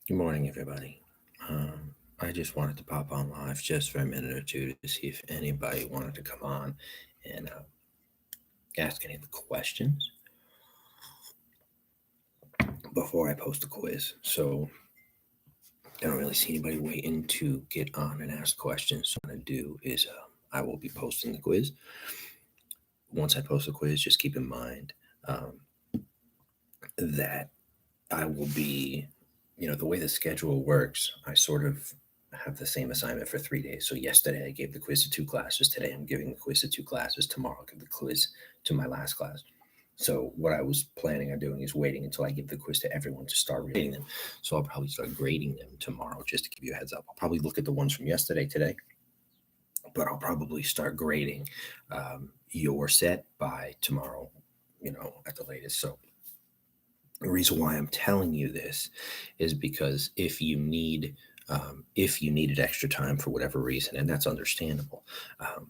Good morning, everybody. I just wanted to pop on live just for a minute or two to see if anybody wanted to come on and ask any of the questions before I post a quiz. So I don't really see anybody waiting to get on and ask questions. So what I'm going to do is I will be posting the quiz. Once I post the quiz, just keep in mind that I will be, the way the schedule works, I sort of have the same assignment for 3 days. So yesterday I gave the quiz to two classes. Today I'm giving the quiz to two classes. Tomorrow I'll give the quiz to my last class. So what I was planning on doing is waiting until I give the quiz to everyone to start rating them. So I'll probably start grading them tomorrow, just to give you a heads up. I'll probably look at the ones from yesterday today, but I'll probably start grading your set by tomorrow, at the latest. So the reason why I'm telling you this is because if you needed extra time for whatever reason, and that's understandable,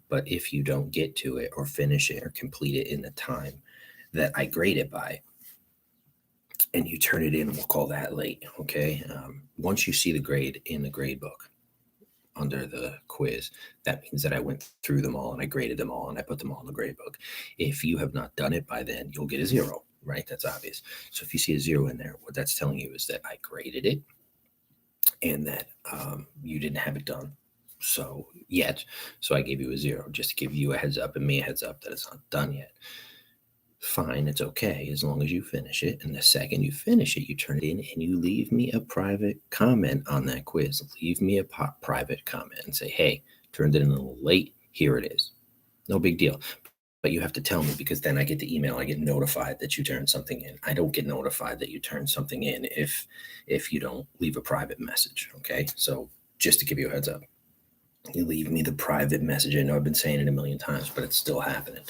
but if you don't get to it or finish it or complete it in the time that I grade it by, and you turn it in, we'll call that late. Okay. Once you see the grade in the grade book under the quiz, that means that I went through them all and I graded them all and I put them all in the grade book. If you have not done it by then, you'll get a zero, right? That's obvious. So if you see a zero in there, what that's telling you is that I graded it and that you didn't have it done so yet. So I gave you a zero just to give you a heads up and me a heads up that it's not done yet. Fine, it's okay as long as you finish it. And the second you finish it, you turn it in and you leave me a private comment on that quiz. Leave me a private comment and say, hey, turned it in a little late. Here it is. No big deal. But you have to tell me, because then I get the email. I get notified that you turned something in. I don't get notified that you turned something in if you don't leave a private message. Okay, so just to give you a heads up, you leave me the private message. I know I've been saying it a million times, but it's still happening.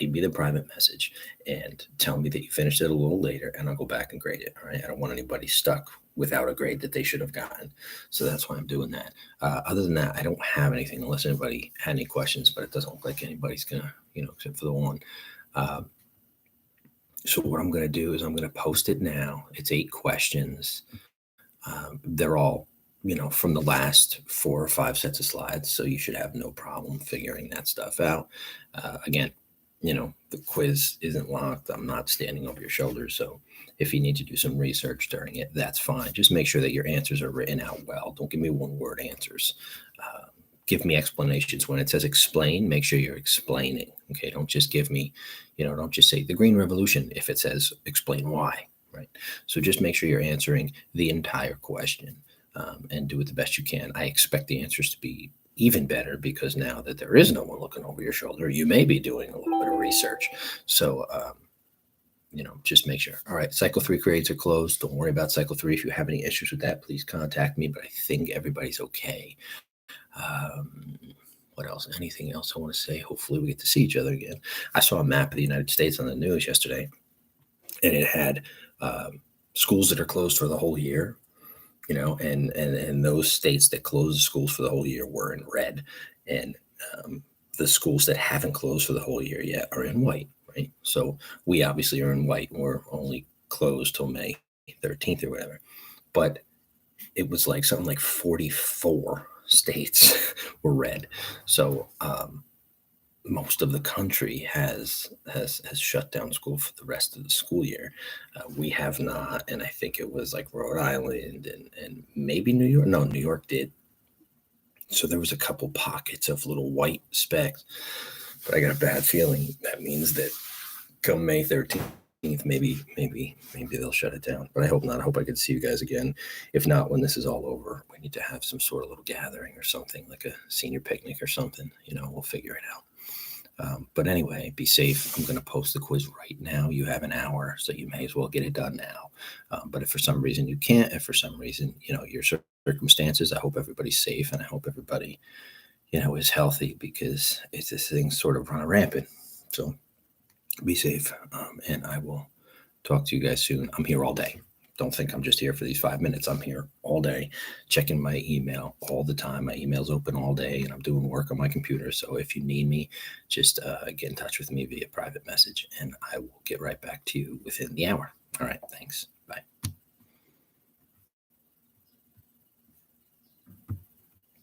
Leave me the private message and tell me that you finished it a little later, and I'll go back and grade it. All right. I don't want anybody stuck without a grade that they should have gotten. So that's why I'm doing that. Other than that, I don't have anything unless anybody had any questions, but it doesn't look like anybody's going to, except for the one. Um, so what I'm going to do is I'm going to post it now. It's 8 questions. They're all, from the last 4 or 5 sets of slides. So you should have no problem figuring that stuff out. Again, the quiz isn't locked. I'm not standing over your shoulders. So if you need to do some research during it, that's fine. Just make sure that your answers are written out well. Don't give me one word answers. Give me explanations. When it says explain, make sure you're explaining. Okay. Don't just give me, don't just say the Green Revolution if it says explain why. Right. So just make sure you're answering the entire question and do it the best you can. I expect the answers to be even better because now that there is no one looking over your shoulder, you may be doing a little bit of research. So, just make sure. All right, cycle 3 grades are closed. Don't worry about cycle 3. If you have any issues with that, please contact me. But I think everybody's okay. What else? Anything else I want to say? Hopefully, we get to see each other again. I saw a map of the United States on the news yesterday, and it had schools that are closed for the whole year. And those states that closed the schools for the whole year were in red, and the schools that haven't closed for the whole year yet are in white, right? So we obviously are in white. We're only closed till May 13th or whatever. But it was like something like 44 states were red. So most of the country has shut down school for the rest of the school year. We have not, and I think it was like Rhode Island and maybe New York. No, New York did. So there was a couple pockets of little white specks, but I got a bad feeling that means that come May 13th, maybe they'll shut it down. But I hope not. I hope I can see you guys again. If not, when this is all over, we need to have some sort of little gathering or something, like a senior picnic or something. We'll figure it out. But anyway, be safe. I'm going to post the quiz right now. You have an hour, so you may as well get it done now. But if for some reason you can't, if for some reason, your circumstances, I hope everybody's safe and I hope everybody, is healthy, because it's this thing sort of running rampant. So be safe. And I will talk to you guys soon. I'm here all day. Don't think I'm just here for these 5 minutes. I'm here all day, checking my email all the time. My email's open all day, and I'm doing work on my computer. So if you need me, just get in touch with me via private message, and I will get right back to you within the hour. All right, thanks. Bye.